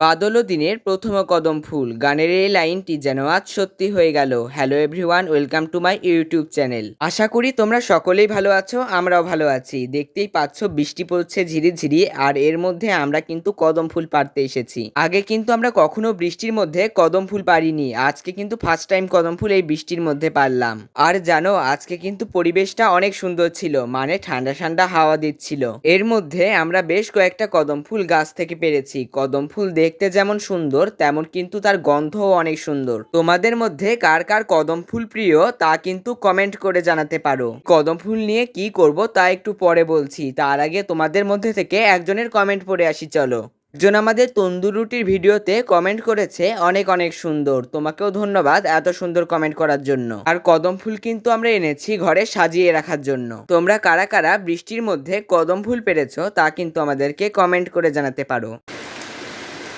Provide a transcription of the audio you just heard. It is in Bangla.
বাদল দিনের প্রথম কদম ফুল গানের এই লাইনটি যেন আজ সত্যি হয়ে গেল। Hello everyone, welcome to my YouTube channel. আশা করি তোমরা সকলেই ভালো আছো, আমরাও ভালো আছি। দেখতেই পাচ্ছ বৃষ্টি পড়ছে ঝিরিঝিরি, আর এর মধ্যে আমরা কিন্তু কদম ফুল পাড়তে এসেছি। আগে কিন্তু আমরা কখনো বৃষ্টির মধ্যে কদম ফুল পারিনি, আজকে কিন্তু ফার্স্ট টাইম কদম ফুল এই বৃষ্টির মধ্যে পারলাম। আর জানো, আজকে কিন্তু পরিবেশটা অনেক সুন্দর ছিল, মানে ঠান্ডা ঠান্ডা হাওয়া দিচ্ছিল। এর মধ্যে আমরা বেশ কয়েকটা কদম ফুল গাছ থেকে পেরেছি। কদম ফুল দেখতে যেমন সুন্দর, তেমন কিন্তু তার গন্ধও অনেক সুন্দর। তোমাদের মধ্যে কার কার কদম ফুল প্রিয় তা কিন্তু কমেন্ট করে জানাতে পারো। কদম ফুল নিয়ে কি করব তা একটু পরে বলছি, তার আগে তোমাদের মধ্যে থেকে একজনের কমেন্ট পড়ে আসি চলো। একজন আমাদের তন্দুর রুটির ভিডিওতে কমেন্ট করেছে অনেক অনেক সুন্দর, তোমাকেও ধন্যবাদ এত সুন্দর কমেন্ট করার জন্য। আর কদম ফুল কিন্তু আমরা এনেছি ঘরে সাজিয়ে রাখার জন্য। তোমরা কারা কারা বৃষ্টির মধ্যে কদম ফুল পেরেছো তা কিন্তু আমাদেরকে কমেন্ট করে জানাতে পারো।